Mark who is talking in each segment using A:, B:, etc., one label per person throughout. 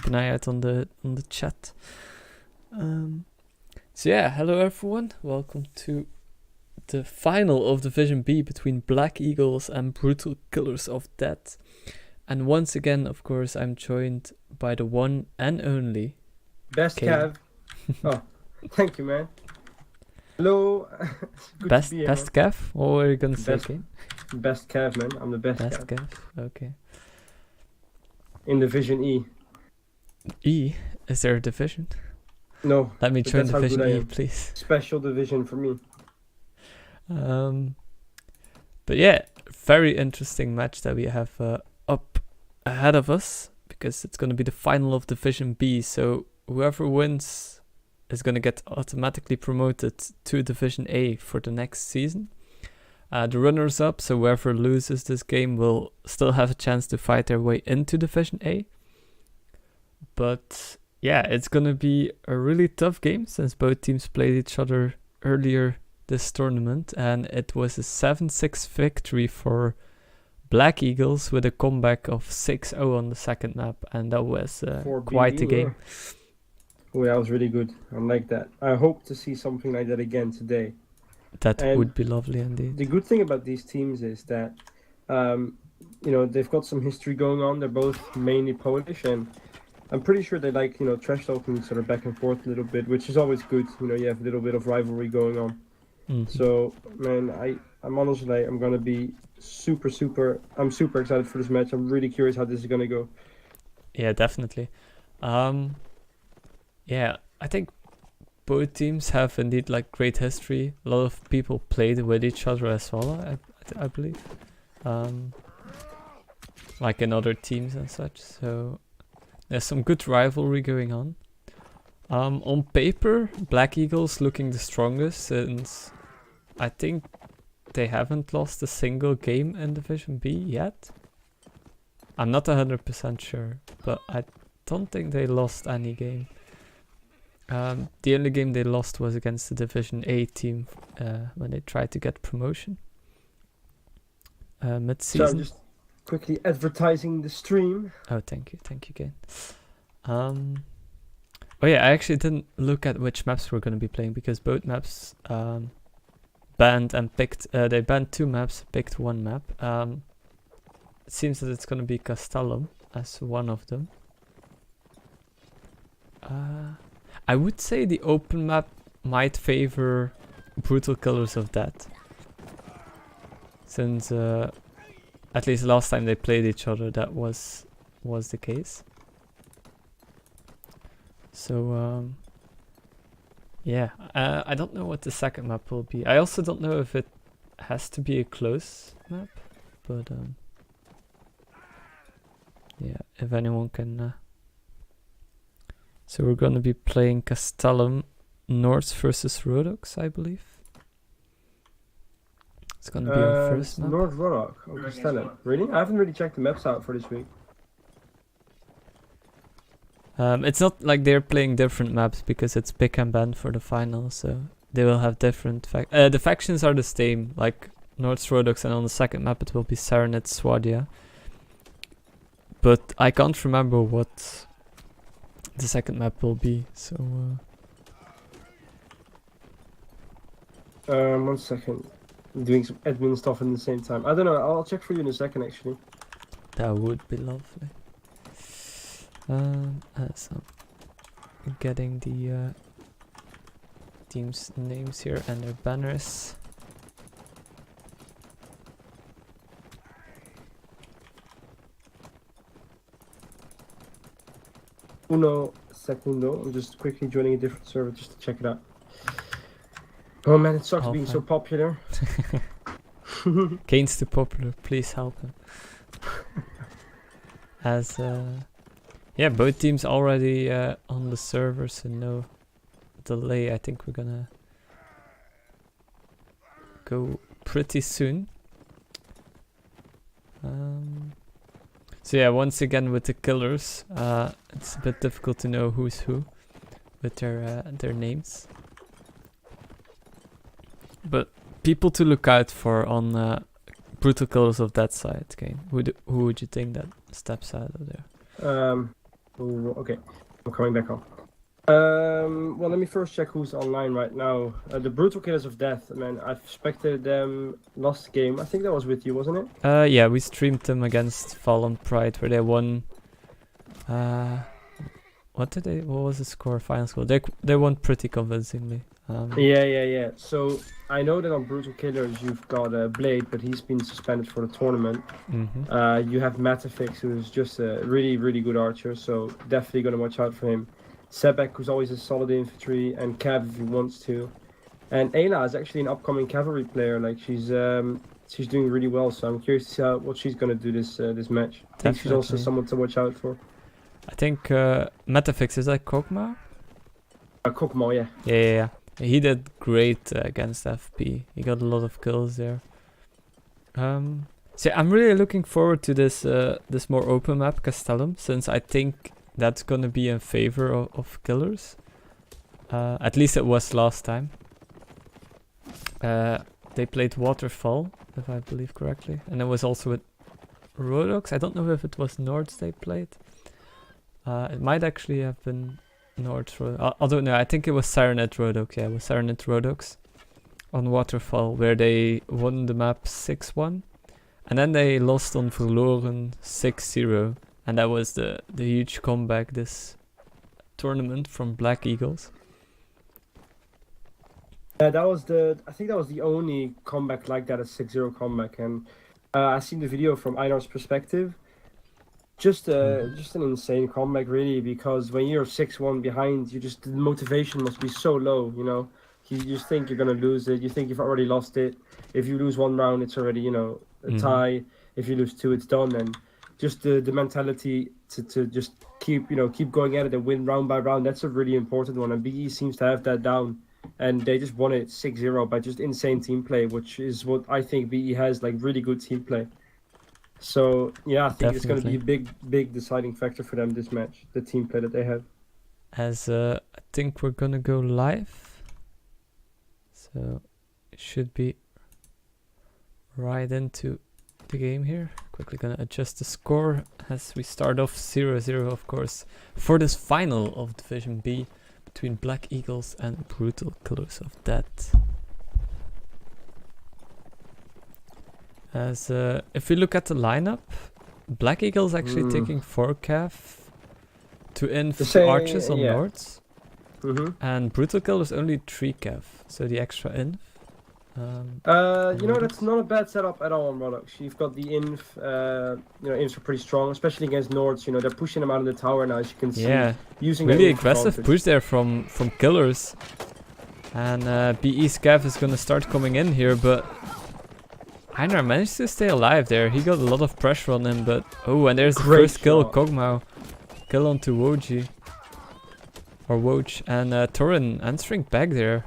A: an eye out on the chat. So yeah, hello everyone. Welcome to the final of Division B between Black Eagles and Brutalkillers of Death. And once again, of course, I'm joined by the one and only
B: Best
A: Kane.
B: Cav. Oh, thank you, man. Hello. Good
A: Best
B: to be here,
A: best Cav? What were you gonna say,
B: Best-
A: Kane?
B: Best Cav, man. I'm the best
A: Best
B: Cav.
A: Cav. Okay.
B: In Division E.
A: E, is there a division?
B: No,
A: Let me
B: but
A: join
B: that's how
A: Division
B: good I
A: E,
B: am.
A: please.
B: Special division for me.
A: But yeah, very interesting match that we have up ahead of us, because it's going to be the final of Division B. So whoever wins is going to get automatically promoted to Division A for the next season. The runners up, so whoever loses this game will still have a chance to fight their way into Division A. But yeah, it's going to be a really tough game since both teams played each other earlier this tournament, and it was a 7-6 victory for Black Eagles with a comeback of 6-0 on the second map, and that was
B: For
A: quite
B: BB,
A: a game.
B: Oh, that was really good. I like that. I hope to see something like that again today.
A: That
B: And
A: would be lovely indeed.
B: The good thing about these teams is that, they've got some history going on. They're both mainly Polish, and I'm pretty sure they like, trash talking sort of back and forth a little bit, which is always good. You have a little bit of rivalry going on.
A: Mhm.
B: So, man, I'm honestly, I'm gonna be super excited for this match. I'm really curious how this is gonna go.
A: Yeah, definitely. Yeah, I think both teams have indeed like great history. A lot of people played with each other as well, I believe. Like in other teams and such. So there's some good rivalry going on. On paper, Black Eagles looking the strongest, since I think they haven't lost a single game in Division B yet. I'm not 100% sure, but I don't think they lost any game. The only game they lost was against the Division A team when they tried to get promotion
B: So I'm
A: mid-season.
B: just quickly advertising the stream.
A: Oh, thank you, Kane. Oh yeah, I actually didn't look at which maps we're going to be playing, because both maps banned and picked. They banned 2 maps, picked 1 map. It seems that it's going to be Castellum as one of them. I would say the open map might favor Brutalkillers of Death, since at least last time they played each other, that was the case. So yeah, I don't know what the second map will be. I also don't know if it has to be a close map, but yeah, if anyone can. So we're gonna be playing Castellum North versus Rodox, I believe. It's gonna be our first map.
B: North Rock. Oh, Castellum. Really? I haven't really checked the maps out for this week.
A: It's not like they're playing different maps, because it's pick and ban for the final, so they will have different the factions are the same, like North Rodox, and on the second map it will be Serenit Swadia. But I can't remember what the second map will be, so
B: 1 second. I'm doing some admin stuff in the same time. I don't know. I'll check for you in a second, actually.
A: that would be lovely. So getting the teams' names here and their banners.
B: Uno segundo. I'm just quickly joining a different server just to check it out. Oh man, it sucks
A: Oh,
B: being so
A: fine.
B: popular.
A: Kane's too popular, please help him. As yeah, both teams already on the server, so no delay. I think we're gonna go pretty soon. So yeah, once again with the killers, it's a bit difficult to know who's who with their names. But people to look out for on Brutalkillers of that side, Kane. Who would you think that steps out of there?
B: Ooh, okay, I'm coming back on. Well, let me first check who's online right now. The Brutalkillers of Death, man. I've spectated them last game. I think that was with you, wasn't it?
A: Yeah, we streamed them against Fallen Pride where they won. What was the score? Final score? They won pretty convincingly.
B: Yeah. So I know that on Brutalkillers you've got Blade, but he's been suspended for the tournament. You have Matafix, who's just a really good archer, so definitely gonna watch out for him. Sebek, who's always a solid infantry, and Cav if he wants to. And Ayla is actually an upcoming cavalry player. Like she's doing really well. So I'm curious to see what she's gonna do this match. I think she's also someone to watch out for.
A: I think Metafix is like Kog'Maw?
B: Kog'Maw, yeah.
A: Yeah. He did great against FP. He got a lot of kills there. So I'm really looking forward to this more open map Castellum, since I think that's gonna be in favor of killers. At least it was last time. They played Waterfall, if I believe correctly, and it was also with Rodox. I don't know if it was Nords they played. It might actually have been Nords. I don't know. I think it was Serenet Rodox. Yeah, it was Serenet Rodox on Waterfall, where they won the map 6-1, and then they lost on Verloren 6-0. And that was the huge comeback this tournament from Black Eagles.
B: Yeah, I think that was the only comeback like that, a 6-0 comeback. And I seen the video from Einar's perspective. Just an insane comeback, really, because when you're 6-1 behind, the motivation must be so low, you know. You just think you're gonna lose it. You think you've already lost it. If you lose one round, it's already, a tie. If you lose two, it's done. And just the mentality to just keep going at it and win round by round, that's a really important one. And BE seems to have that down. And they just won it 6-0 by just insane team play, which is what I think BE has, like really good team play. So yeah, I think it's going to be a big deciding factor for them this match, the team play that they have.
A: As I think we're gonna go live, so it should be right into the game here. Quickly gonna adjust the score as we start off 0-0, of course, for this final of Division B between Black Eagles and Brutalkillers of Death. As if we look at the lineup, Black Eagles actually taking 4 cav to inf archers on Nords, and Brutalkillers only 3 cav, so the extra inf.
B: That's not a bad setup at all on Rodox. You've got the inf, infs are pretty strong, especially against Nords. They're pushing them out of the tower now, as you can see. Yeah, using
A: really aggressive push there from Killers. And BE Scav is gonna start coming in here, but Einar managed to stay alive there. He got a lot of pressure on him, but and there's the first kill, Kog'Maw. Kill onto Woji. Or Woj, and Torin answering back there.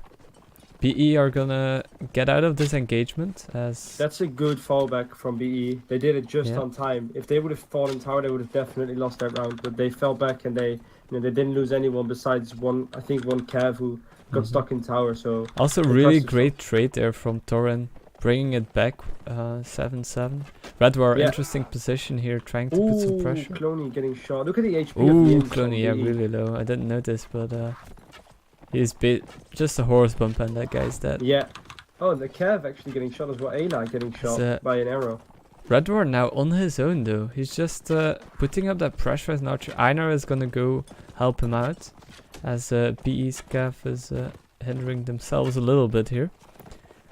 A: BE are gonna get out of this engagement as...
B: That's a good fallback from BE. They did it just on time. If they would have fought in tower, they would have definitely lost that round. But they fell back and they didn't lose anyone besides one Cav who got stuck in tower. So
A: also really great trade there from Torin, bringing it back 7-7. Red War interesting position here, trying to put some pressure.
B: Cloney getting shot. Look at the HP.
A: Cloney, really low. I didn't notice, but he's just a horse bump and that guy's dead.
B: Yeah. Oh, the Cav actually getting shot as well. Ayla getting shot by an arrow.
A: Red War now on his own though. He's just putting up that pressure as an archer. Einar is gonna go help him out, as BE's Cav is hindering themselves a little bit here.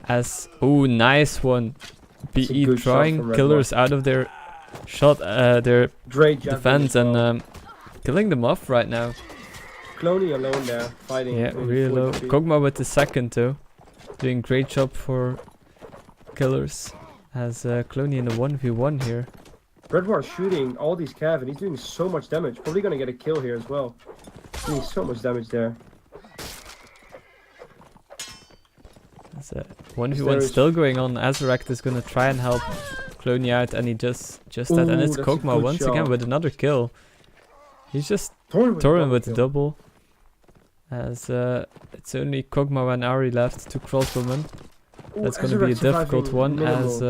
A: As nice one. BE drawing Killers out of their shot, their defense, and killing them off right now.
B: Cloney alone there, fighting.
A: Yeah, really low. Kog'Maw with the second too. Doing great job for Killers. As Cloney in the 1v1 here.
B: Red War shooting all these Cav and he's doing so much damage. Probably gonna get a kill here as well. Doing so much damage there.
A: 1v1 still going on. Azaract is gonna try and help Cloney out, and he just that, and it's Kog'Maw once again with another kill. He's just Torin with the double. As it's only Kog'Maw and Ari left to crossbowmen. That's gonna be a difficult one, as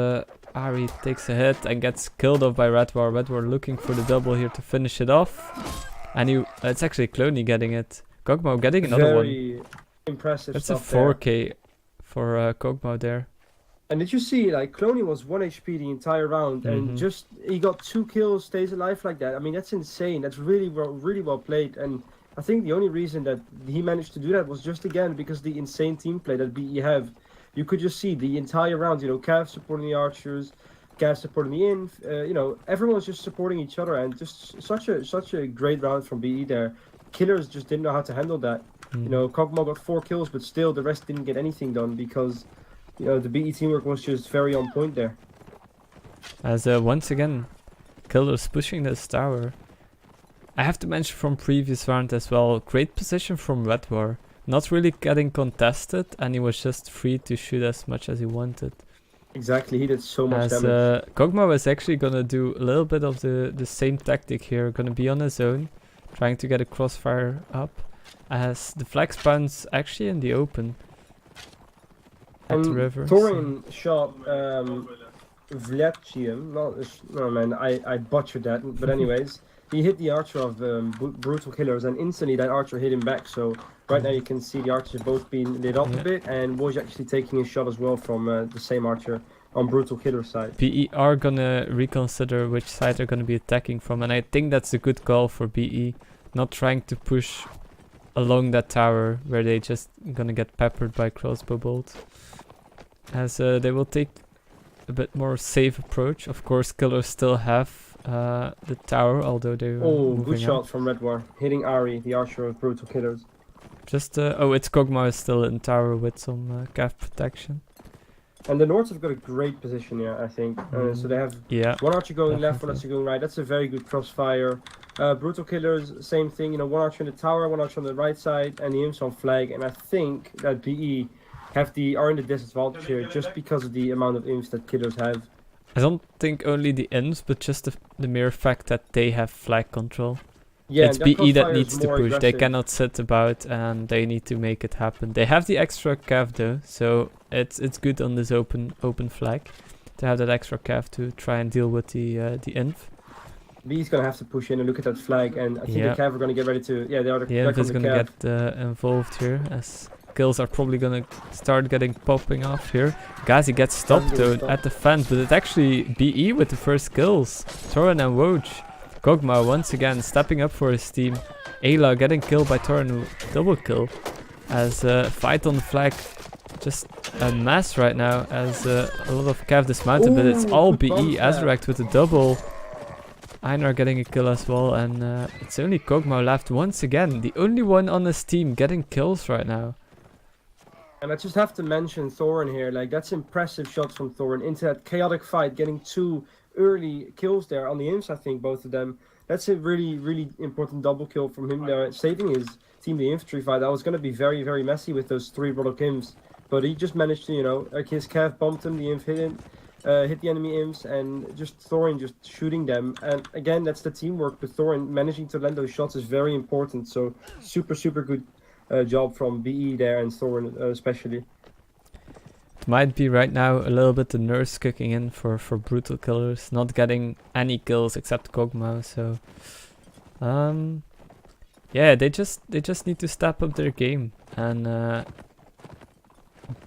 A: Ari takes a hit and gets killed off by Red War. Red War looking for the double here to finish it off. And it's actually Cloney getting it. Kog'Maw getting another one.
B: Very impressive
A: That's a
B: stuff there.
A: 4k for Kog'Maw there.
B: And did you see, like, Cloney was 1 HP the entire round, and just he got 2 kills, stays alive like that. I mean, that's insane. That's really well played. And I think the only reason that he managed to do that was just again because the insane team play that BE have. You could just see the entire round. You know, Cav supporting the archers, Cav supporting the inf. You know, everyone's just supporting each other, and just such a great round from BE there. Killers just didn't know how to handle that. You know, Kog'Maw got 4 kills, but still the rest didn't get anything done because, you know, the BE teamwork was just very on point there.
A: As once again, Killers pushing this tower. I have to mention from previous round as well, great position from Red War. Not really getting contested, and he was just free to shoot as much as he wanted.
B: Exactly, he did so much
A: As
B: damage.
A: Kog'Maw is actually gonna do a little bit of the same tactic here. Gonna be on his own, trying to get a crossfire up. As the flag spawns actually in the open. At the river.
B: Thorin shot Vletchium. No man, I butchered that. But anyways, he hit the archer of Brutalkillers, and instantly that archer hit him back. So right now you can see the archers both being lit up a bit, and Woj actually taking a shot as well from the same archer on Brutalkillers side.
A: BE are gonna reconsider which side they're gonna be attacking from, and I think that's a good call for BE. Not trying to push along that tower where they just gonna get peppered by crossbow bolts. As they will take a bit more safe approach. Of course, Killers still have the tower, although they were
B: good
A: moving
B: shot
A: up.
B: from Red War, hitting Ari, the archer of Brutalkillers.
A: Just it's Kog'Maw is still in tower with some cav protection.
B: And the Nords have got a great position here, I think. So they have one archer going left, one archer going right. That's a very good crossfire. Brutalkillers, same thing. You know, one archer in the tower, one archer on the right side, and the imps on flag. And I think that BE are in the disadvantage here just because of the amount of imps that Killers have.
A: I don't think only the imps, but just the mere fact that they have flag control.
B: Yeah,
A: it's BE that needs to push. They cannot sit about, and they need to make it happen. They have the extra cav though, so it's good on this open flag to have that extra cav to try and deal with the inf.
B: BE's gonna have to push in and look at that flag, and I think the cav are gonna get ready to. Yeah, they are.
A: Yeah, is gonna get involved here as kills are probably gonna start popping off here. Gazi gets stopped though at the fence, but it's actually BE with the first kills. Thorin and Woj. Kog'Maw once again stepping up for his team. Ayla getting killed by Thorin, who double kill. As fight on the flag, just a mess right now. As a lot of cav dismounted, but it's all BE. Azerect with a double. Einar getting a kill as well, and it's only Kog'Maw left once again. The only one on his team getting kills right now.
B: And I just have to mention Thorin here. Like, that's impressive shots from Thorin into that chaotic fight, getting 2 early kills there on the imps, I think, both of them. That's a really important double kill from him there, saving his team the infantry fight. That was going to be very messy with those 3 Brutal imps, but he just managed to, you know, like his cav bumped him, the imp hit him, hit the enemy imps, and just Thorin just shooting them. And again, that's the teamwork, but Thorin managing to land those shots is very important. So super good job from BE there, and Thorin especially.
A: It might be right now a little bit the nurse cooking in for Brutalkillers, not getting any kills except Kog'Maw. So yeah, they just need to step up their game, and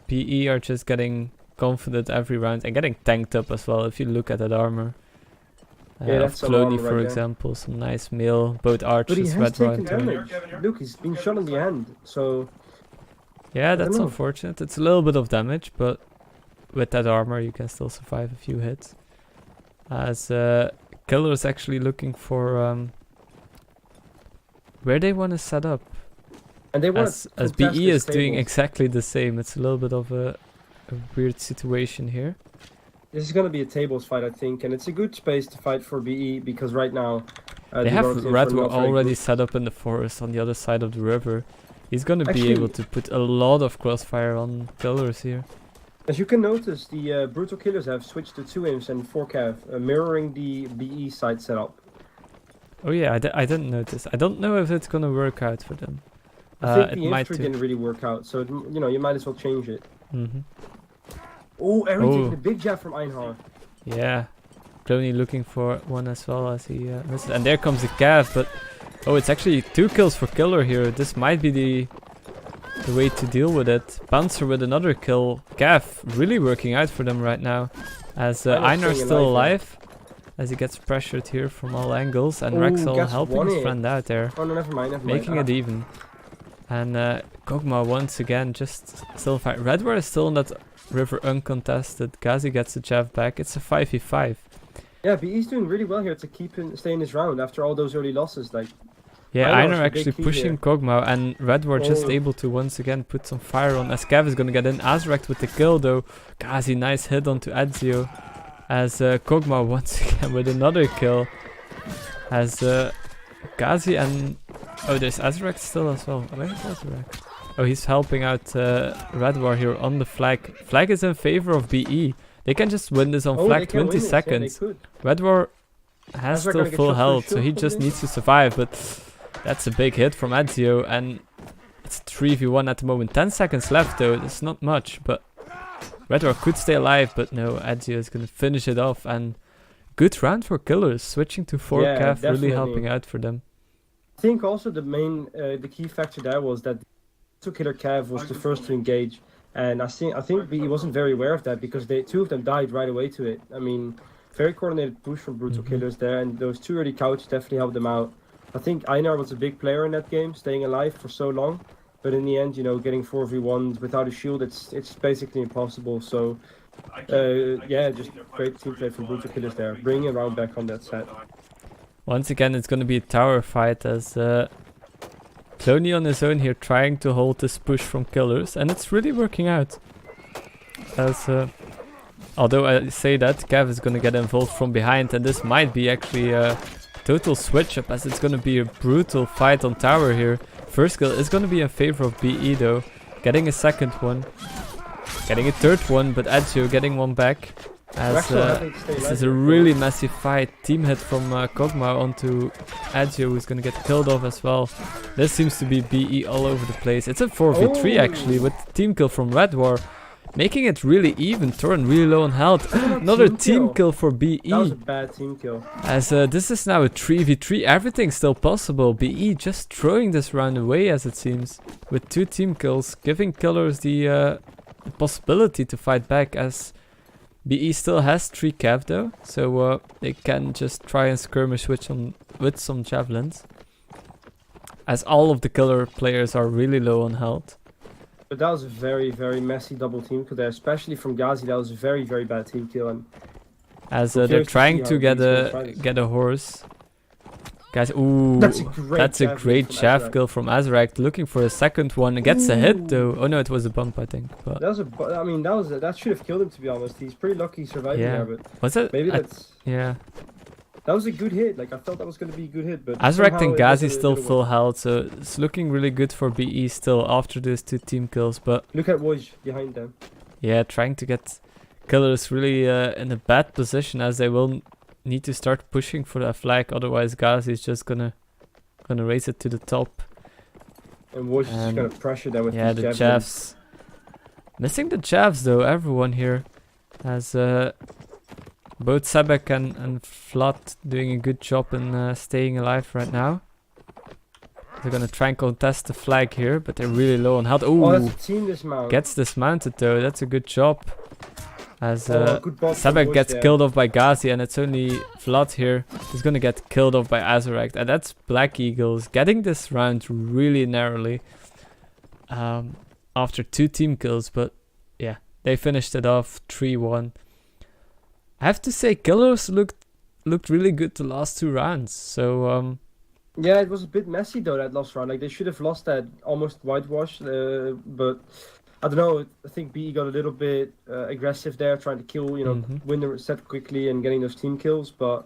A: BE are just getting confident every round and getting tanked up as well. If you look at that armor,
B: that's
A: of Cloney,
B: for
A: example, some nice meal, both archers,
B: but he has
A: Red War
B: taken
A: and
B: damage. Look, he's been shot in the hand, so
A: yeah, that's unfortunate. It's a little bit of damage, but with that armor you can still survive a few hits. As Killer is actually looking for where they want to set up.
B: And they want
A: as BE is doing exactly the same. It's a little bit of a weird situation here.
B: This is going to be a tables fight, I think, and it's a good space to fight for BE because right now
A: they have Red War already set up in the forest on the other side of the river. He's going to be able to put a lot of crossfire on Killers here.
B: As you can notice, the Brutalkillers have switched to 2 imps and 4 cav, mirroring the BE side setup.
A: Oh yeah, I didn't notice. I don't know if it's going to work out for them.
B: I think the infantry didn't really work out, so you know, you might as well change it. Oh, Eri taking a big jab from Einhar.
A: Yeah, Cloney looking for one as well as he misses. And there comes the cav, but Oh, it's actually 2 kills for Killer here. This might be the way to deal with it. Bouncer with another kill. Gav really working out for them right now. As Einar's still alive. As he gets pressured here from all angles. And Rexall helping his friend out there.
B: Oh no, never mind.
A: Making it even. And Kog'Maw once again just still fight. Redware is still in that river uncontested. Ghazi gets the jab back. It's a 5v5.
B: Yeah, but he's doing really well here to stay in his round after all those early losses. Like,
A: yeah,
B: Einar's
A: Einar actually pushing Kog'Maw, and Redware just able to once again put some fire on. As Gav is gonna get in. Azrect with the kill though. Ghazi, nice hit onto Ezio. As Kog'Maw once again with another kill. As Ghazi and... Oh, there's Azrect still as well. Where is Azrect? Oh, he's helping out Redware here on the flag. Flag is in favor of BE. They can just win this on flag 20 seconds. Yeah, Redware has still full health, so he just needs to survive. But that's a big hit from Ezio, and it's 3v1 at the moment. 10 seconds left though, it's not much, but Redware could stay alive, but no, Ezio is gonna finish it off, and good round for Killers. Switching to 4Cav, really helping out for them.
B: I think also the key factor there was that Killer Cav was the first to engage. And I think he wasn't very aware of that because two of them died right away to it. I mean, very coordinated push from Brutalkillers there, and those 2 early couches definitely helped them out. I think Einar was a big player in that game, staying alive for so long. But in the end, you know, getting 4v1s without a shield, it's basically impossible. So, yeah, just great team play from Brutalkillers there, bringing a round back on that set.
A: Once again, it's going to be a tower fight as... Cloney on his own here trying to hold this push from Killers, and it's really working out. As although I say that, Gav is gonna get involved from behind, and this might be actually a total switch up as it's gonna be a brutal fight on tower here. First kill is gonna be in favor of BE though, getting a second one, getting a third one, but Ezio getting one back. As this is a really messy fight. Team hit from Kog'Maw onto Ezio, who's gonna get killed off as well. This seems to be BE all over the place. It's a 4v3 actually, with team kill from Redware, making it really even. Torn really low on health. Another team kill for BE.
B: That was a bad team kill.
A: As this is now a 3v3, everything's still possible. BE just throwing this round away as it seems, with 2 team kills, giving Killers the possibility to fight back, as BE still has 3 cav though, so they can just try and skirmish with some javelins. As all of the Killer players are really low on health.
B: But that was a very, very messy double team kill there, especially from Ghazi. That was a very, very bad team kill. And
A: as they're trying to get a horse. Guys, ooh, that's a great chaff kill from Azrect. Looking for a second one, gets a hit though. Oh no, it was a bump, I think. But
B: that was that should have killed him, to be honest. He's pretty lucky surviving there, but
A: was it?
B: Maybe that's
A: yeah.
B: That was a good hit. Like I felt that was going to be a good hit, but
A: Azrect and Ghazi still full health, so it's looking really good for BE still after those 2 team kills. But
B: look at Woj behind them.
A: Yeah, trying to get Killers really in a bad position, as they will need to start pushing for that flag, otherwise Ghazi is just gonna raise it to the top.
B: And Woj is just gonna pressure them with
A: the jabs. Missing the jabs though, everyone here. As both Sebek and Vlad doing a good job in staying alive right now. They're gonna try and contest the flag here, but they're really low on health. Ooh,
B: that's a team dismount.
A: Gets dismounted though, that's a good job. As Sebek gets killed off by Ghazi, and it's only Vlad here who's gonna get killed off by Azrect. And that's Black Eagles getting this round really narrowly after 2 team kills. But yeah, they finished it off 3-1. I have to say, Killers looked really good the last 2 rounds. So
B: yeah, it was a bit messy though, that last round. Like they should have lost that almost whitewash, but I don't know. I think BE got a little bit aggressive there, trying to kill, win the set quickly and getting those team kills. But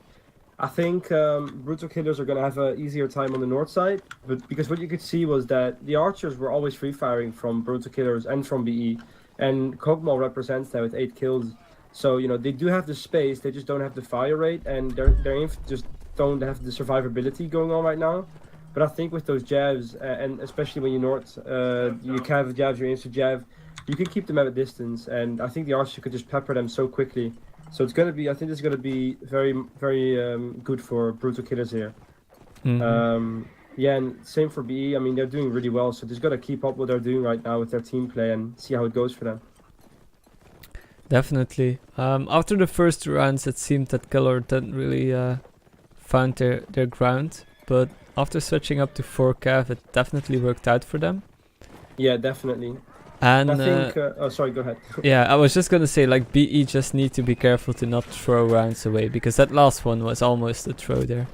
B: I think Brutalkillers are going to have an easier time on the north side. But because what you could see was that the archers were always free firing from Brutalkillers and from BE, and Kog'Maw represents that with 8 kills. So they do have the space, they just don't have the fire rate, and their inf just don't have the survivability going on right now. But I think with those jabs, and especially when you north, you cav jabs, your insta jab, you can keep them at a distance. And I think the archer could just pepper them so quickly. So it's going to be, I think it's going to be very, very good for Brutalkillers here. Yeah, and same for BE. I mean, they're doing really well, so just got to keep up what they're doing right now with their team play and see how it goes for them.
A: Definitely. After the first rounds, it seemed that Color didn't really find their ground, but after switching up to 4 cav, it definitely worked out for them.
B: Yeah, definitely.
A: And
B: I think. Oh, sorry. Go ahead.
A: yeah, I was just gonna say, like, BE just need to be careful to not throw rounds away, because that last one was almost a throw there.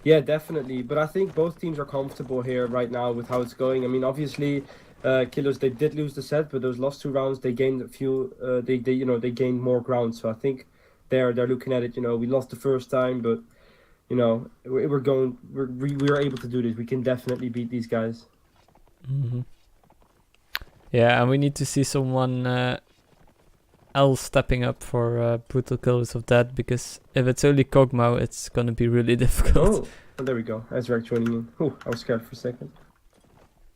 B: Yeah, definitely. But I think both teams are comfortable here right now with how it's going. I mean, obviously, Killers, they did lose the set, but those last 2 rounds they gained a few. They gained more ground. So I think they're looking at it. We lost the first time, but we're able to do this. We can definitely beat these guys.
A: Mm-hmm. Yeah, and we need to see someone else stepping up for Brutalkillers of that, because if it's only Kog'Maw, it's gonna be really difficult.
B: Oh, there we go. Ezra joining in. Oh, I was scared for a second.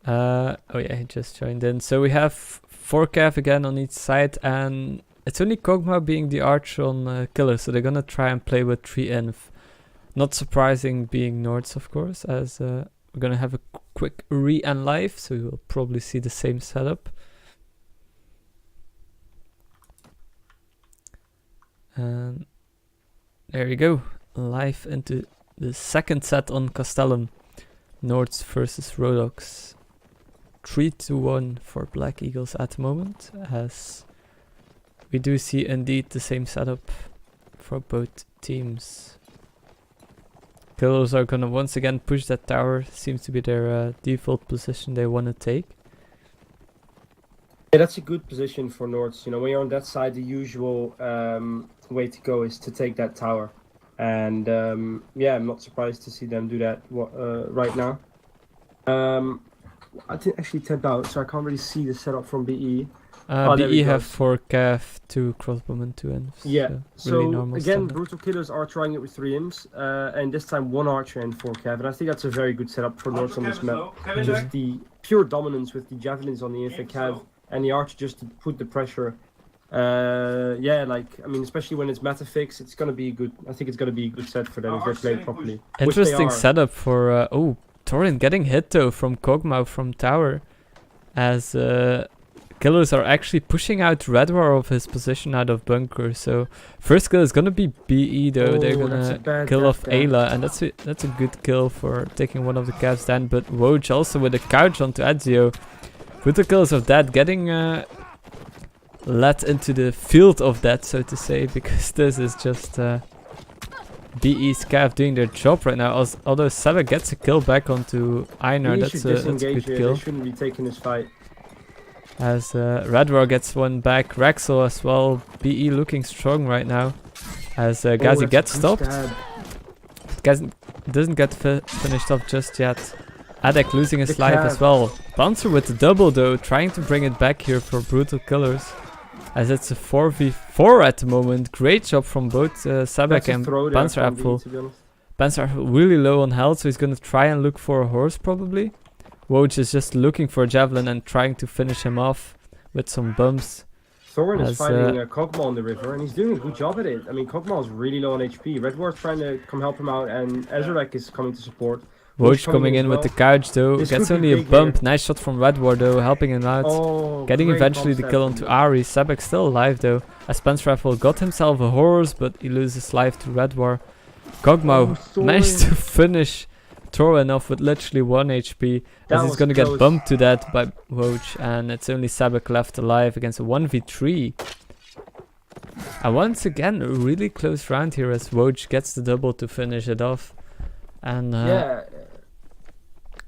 A: Oh yeah, he just joined in. So we have 4 cav again on each side, and it's only Kog'Maw being the archer on Killer, so they're gonna try and play with 3 inf. Not surprising being Nords, of course, as we're gonna have a quick re-end live, so you'll probably see the same setup. And there you go, live into the second set on Castellum. Nords versus Rodox. 3-1 for Black Eagles at the moment, as we do see indeed the same setup for both teams. Killers are gonna once again push that tower, seems to be their default position they want to take.
B: Yeah, that's a good position for Nords. When you're on that side, the usual way to go is to take that tower. And yeah, I'm not surprised to see them do that right now. I didn't actually tap out, so I can't really see the setup from BE.
A: BE have 4 cav, 2 crossbowmen, 2 inf.
B: Yeah,
A: so really normal
B: again,
A: standard.
B: Brutalkillers are trying it with 3 imps, and this time 1 archer and 4 cav, and I think that's a very good setup for Nords on this map. Just the pure dominance with the javelins on the inf and cav, and the archer just to put the pressure. Yeah, especially when it's meta fix, it's gonna be good. I think it's gonna be a good set for them if they play it properly.
A: Interesting setup for Torin getting hit though from Kog'Maw from tower, as Killers are actually pushing out Red War of his position out of bunker. So first kill is gonna be BE though. They're gonna kill off Ayla, and that's a good kill for taking one of the cavs down. But Woj also with a couch onto Ezio. Brutalkillers of that getting let into the field of that, so to say, because this is just BE's cav doing their job right now. Although Seba gets a kill back onto Einar, that's a good kill.
B: They shouldn't be taking this fight.
A: As Radwar gets one back, Rexel as well. BE looking strong right now, as Gazi gets stopped. Gazi doesn't get finished off just yet. Adek losing his life as well. Bouncer with the double though, trying to bring it back here for Brutalkillers, as it's a 4v4 at the moment. Great job from both Sabek and Panzerapfel. Panzerapfel really low on health, so he's gonna try and look for a horse probably. Woj is just looking for a javelin and trying to finish him off with some bumps.
B: Thorin is fighting Kog'Maw on the river, and he's doing a good job at it. I mean, Kog'Maw is really low on HP. Red War's trying to come help him out, and Ezreal is coming to support.
A: Woj coming in with the couch though, gets only a bump. Here. Nice shot from Red War though, helping him out. Getting eventually the kill onto Ari. Sabek still alive though, as Panzerapfel got himself a horse, but he loses life to Red War. Kog'Maw managed to finish Thorin off with literally 1 HP, as he's gonna get bumped to that by Woj, and it's only Sabek left alive against a 1v3. And once again, a really close round here as Woj gets the double to finish it off. And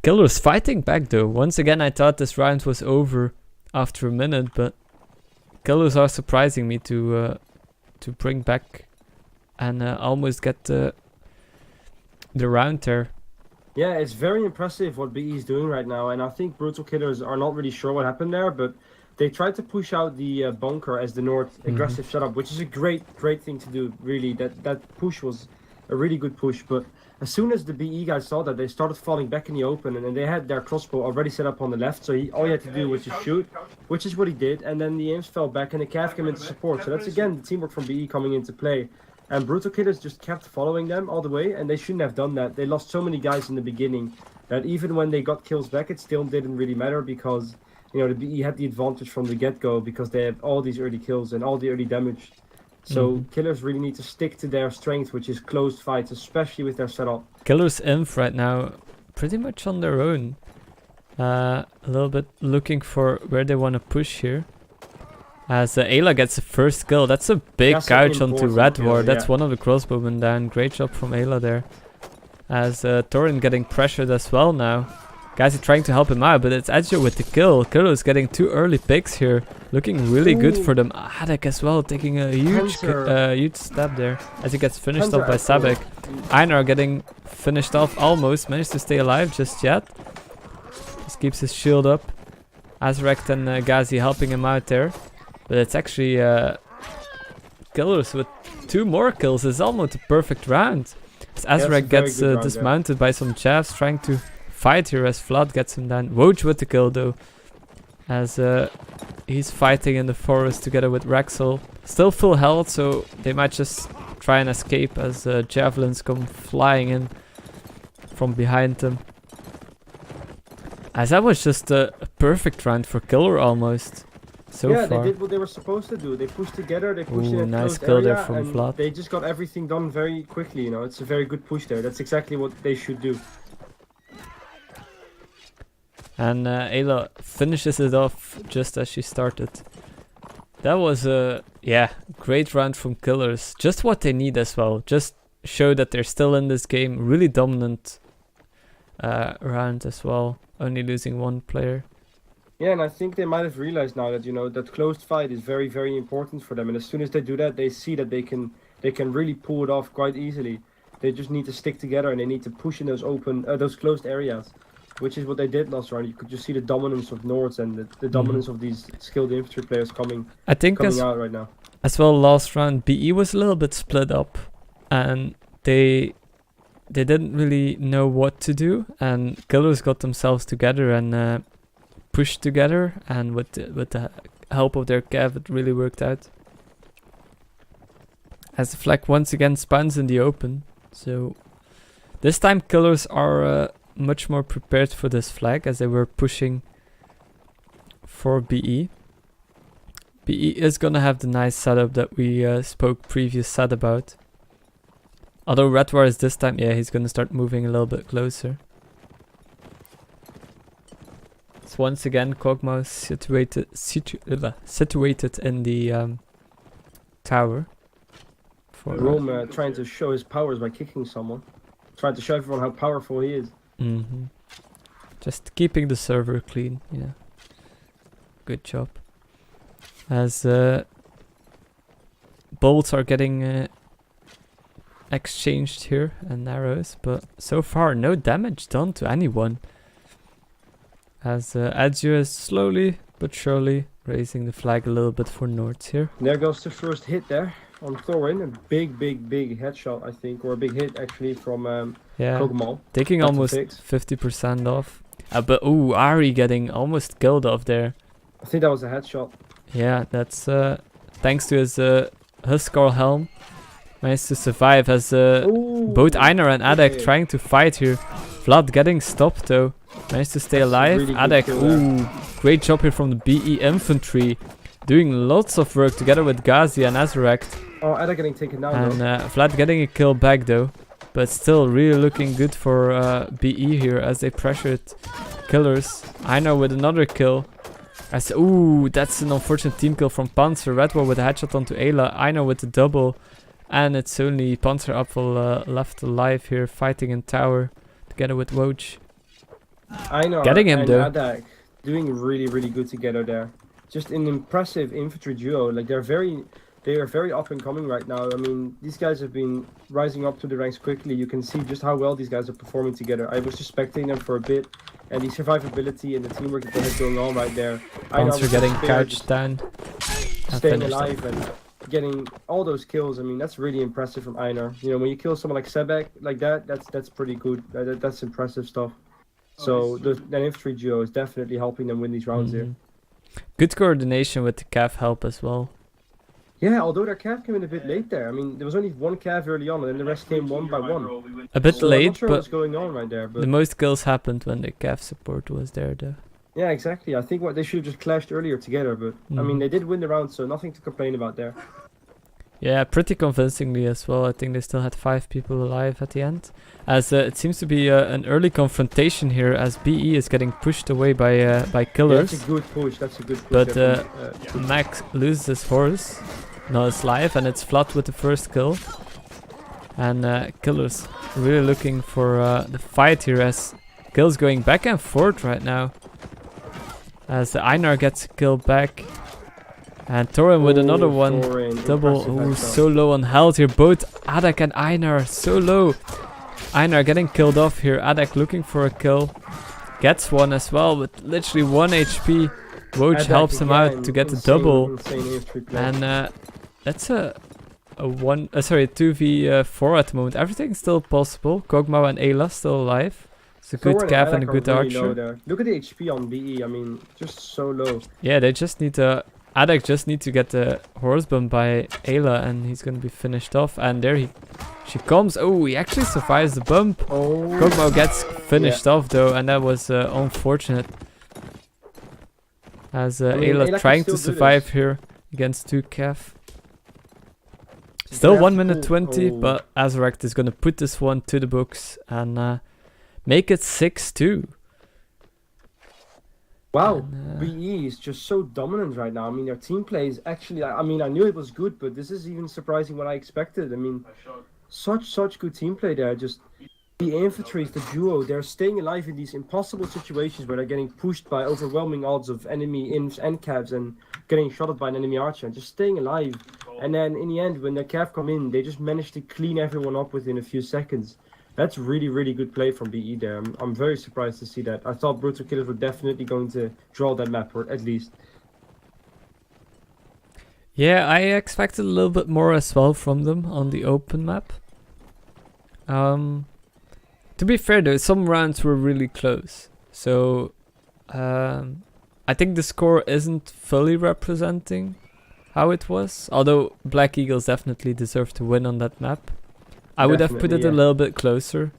A: Killers fighting back though. Once again, I thought this round was over after a minute, but Killers are surprising me to bring back and almost get the round there.
B: Yeah, it's very impressive what BE is doing right now, and I think Brutalkillers are not really sure what happened there, but they tried to push out the bunker as the North aggressive setup, which is a great thing to do. Really, that push was a really good push, but as soon as the BE guys saw that, they started falling back in the open, and they had their crossbow already set up on the left, so all he had to do was just shoot, which is what he did, and then the imps fell back and the cav came into support. So that's again the teamwork from BE coming into play. And Brutalkillers just kept following them all the way, and they shouldn't have done that. They lost so many guys in the beginning that even when they got kills back, it still didn't really matter because, you know, the BE had the advantage from the get-go because they have all these early kills and all the early damage. So Killers really need to stick to their strength, which is closed fights, especially with their setup.
A: Killers Inf right now pretty much on their own. A little bit looking for where they want to push here. As Ayla gets the first kill. That's a big couch onto Red Ward. That's one of the crossbowmen down. Great job from Ayla there. As Torin getting pressured as well now. Guys are trying to help him out, but it's Ezio with the kill. Killer is getting 2 early picks here. Looking really good for them. Hadek as well, taking a huge step there. As he gets finished off by Sabek. Einar getting finished off almost. Managed to stay alive just yet. Just keeps his shield up. Azrekt and Ghazi helping him out there. But it's actually Killers with 2 more kills. It's almost a perfect round. As Azrek gets dismounted by some jabs, trying to fight here as Vlad gets him down. Woj with the kill though. As he's fighting in the forest together with Rexel. Still full health, so they might just try and escape as javelins come flying in from behind them. As that was just a perfect round for Killer almost. So far.
B: They did what they were supposed to do. They pushed together, they pushed in a
A: nice
B: closed
A: kill
B: area,
A: there from
B: and
A: Vlad.
B: they just got everything done very quickly, you know. It's a very good push there. That's exactly what they should do.
A: And Ayla finishes it off just as she started. That was a great round from Killers. Just what they need as well. Just show that they're still in this game. Really dominant round as well. Only losing 1 player.
B: Yeah, and I think they might have realized now that, you know, that closed fight is very, very important for them. And as soon as they do that, they see that they can really pull it off quite easily. They just need to stick together and they need to push in those those closed areas, which is what they did last round. You could just see the dominance of Nords and the dominance of these skilled infantry players coming out right now.
A: As well, last round BE was a little bit split up, and they didn't really know what to do. And Killers got themselves together and pushed together, and with the help of their Cav, it really worked out. As the flag once again spawns in the open, so this time Killers are much more prepared for this flag as they were pushing for BE. BE is gonna have the nice setup that we spoke previous set about. Although Redwar is this time, he's gonna start moving a little bit closer. It's once again Kog'Maw situated in the tower.
B: Rome trying to show his powers by kicking someone. Trying to show everyone how powerful he is.
A: Just keeping the server clean, Good job. As bolts are getting exchanged here and arrows, but so far no damage done to anyone. As Ezio is slowly but surely raising the flag a little bit for Nords here.
B: There goes the first hit there on Thorin. A big headshot, I think, or a big hit actually from Kog'Maw.
A: Taking almost 50% off. But Ari getting almost killed off there.
B: I think that was a headshot.
A: Yeah, that's thanks to his Huskar helm. Managed to survive as both Einar and Adek trying to fight here. Vlad getting stopped though. Managed to stay alive. Really Adek, great job here from the BE infantry. Doing lots of work together with Ghazi and Azarekt.
B: Oh, Adek getting taken down
A: and Vlad getting a kill back though. But still really looking good for BE here as they pressured Killers. Einar with another kill. As that's an unfortunate team kill from Panzer. Redwar with a headshot onto Ayla. Einar with the double. And it's only Panzerapfel left alive here, fighting in tower together with Woj.
B: Einar
A: getting him
B: and
A: though.
B: Adek doing really good together there. Just an impressive infantry duo. Like they are very up and coming right now. I mean, these guys have been rising up to the ranks quickly. You can see just how well these guys are performing together. I was just spectating them for a bit, and the survivability and the teamwork that they have going on right there.
A: Panzer getting couched down,
B: staying alive and getting all those kills. I mean, that's really impressive from Einar. You know, when you kill someone like Sebek like that, that's pretty good. That's impressive stuff. So that infantry duo is definitely helping them win these rounds here.
A: Good coordination with the Cav help as well.
B: Yeah, although their cav came in a bit late there. I mean, there was only one cav early on, and then the rest came one by one.
A: A bit
B: So I'm not
A: late,
B: sure
A: but
B: what's going on right there.
A: the
B: But
A: most kills happened when the Cav support was there, though.
B: yeah, exactly. I think what they should have just clashed earlier together. But I mean, they did win the round, so nothing to complain about there.
A: Yeah, pretty convincingly as well. I think they still had 5 people alive at the end. As it seems to be an early confrontation here, as BE is getting pushed away by Killers.
B: Yeah, that's a good push. That's a good push.
A: But
B: there
A: Max loses his horse. Now it's live and it's Flat with the first kill. And Killers really looking for the fight here, as kills going back and forth right now. As Einar gets a kill back. And Thorin with another one.
B: Thorin,
A: Double.
B: impressive
A: Ooh,
B: headshot.
A: so low on health here. Both Adak and Einar so low. Einar getting killed off here. Adak looking for a kill. Gets one as well with literally 1 HP. Woj
B: Adak
A: helps him
B: again,
A: out to get the
B: insane,
A: double.
B: insane AF3 play.
A: And that's a 2v4 at the moment. Everything's still possible. Kog'Maw and Ayla still alive. It's a good
B: Thorin
A: Cav and a
B: Adak are
A: good
B: really low
A: archer.
B: there. Look at the HP on BE. I mean, just so low.
A: Yeah, they just need to... Adak just need to get the horse bump by Ayla and he's gonna be finished off. And there she comes. Oh, he actually survives the bump.
B: Oh,
A: Kog'Maw gets finished off though, and that was unfortunate. As
B: I mean,
A: Ayla
B: Ayla can
A: trying
B: still
A: to
B: do
A: survive
B: this.
A: here against 2 Cav. Still
B: have
A: 1
B: to
A: minute
B: pull-
A: 20,
B: oh.
A: but Azaract is gonna put this one to the books and make it 6-2.
B: wow.
A: And,
B: BE is just so dominant right now. I mean, their team play is actually. I mean, I knew it was good, but this is even surprising what I expected. I mean, such good team play there. Just the infantry, the duo, they're staying alive in these impossible situations where they're getting pushed by overwhelming odds of enemy infs and cavs and getting shot at by an enemy archer and just staying alive. And then in the end, when the cav come in, they just manage to clean everyone up within a few seconds. That's really, really good play from BE there. I'm very surprised to see that. I thought Brutalkillers were definitely going to draw that map, or at least.
A: yeah, I expected a little bit more as well from them on the open map. To be fair though, some rounds were really close. So I think the score isn't fully representing how it was. Although Black Eagles definitely deserved to win on that map. I would have put it
B: Definitely,
A: a
B: yeah.
A: little bit closer.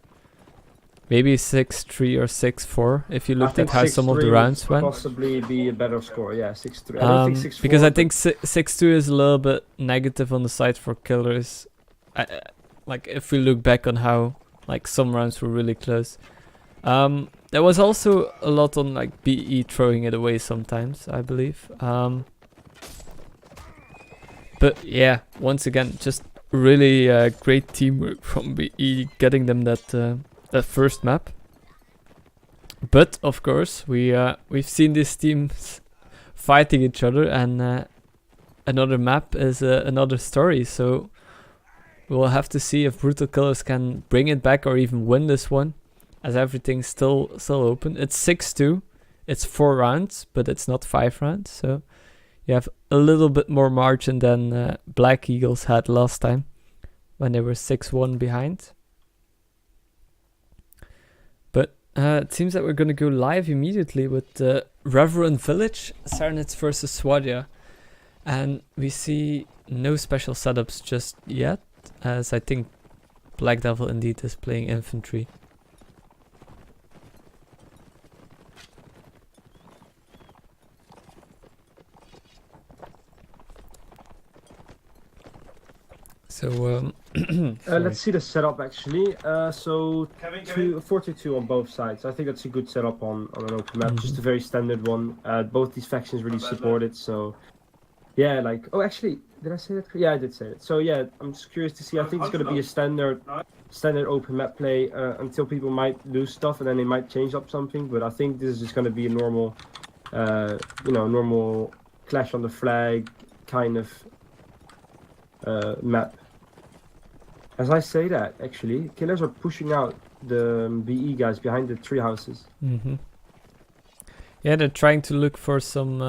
A: Maybe 6-3 or 6-4 if you looked at how some of the
B: 6-3
A: rounds
B: would
A: went.
B: possibly be a better score. Yeah, 6-3. I don't think 6-4.
A: Because I
B: but
A: think 6-2 is a little bit negative on the side for Killers. Like if we look back on how like some rounds were really close. There was also a lot on like BE throwing it away sometimes, I believe. But yeah, once again, just really great teamwork from BE getting them that first map. But of course, we've seen these teams fighting each other, and another map is another story. So we'll have to see if Brutalkillers can bring it back or even win this one, as everything's still open. It's 6-2. It's 4 rounds, but it's not 5 rounds. So you have a little bit more margin than Black Eagles had last time when they were 6-1 behind. But it seems that we're going to go live immediately with Reverend Village, Serenits versus Swadia. And we see no special setups just yet, as I think Black Devil indeed is playing infantry. So
B: let's see the setup actually. So 4-2 on both sides. I think that's a good setup on an open map. Just a very standard one. Both these factions really support it. So yeah, like actually, did I say that? Yeah, I did say it. So yeah, I'm just curious to see. I think it's gonna be a standard open map play until people might lose stuff and then they might change up something. But I think this is just gonna be a normal, normal clash on the flag kind of map. As I say that, actually, Killers are pushing out the BE guys behind the tree houses.
A: Yeah, they're trying to look for some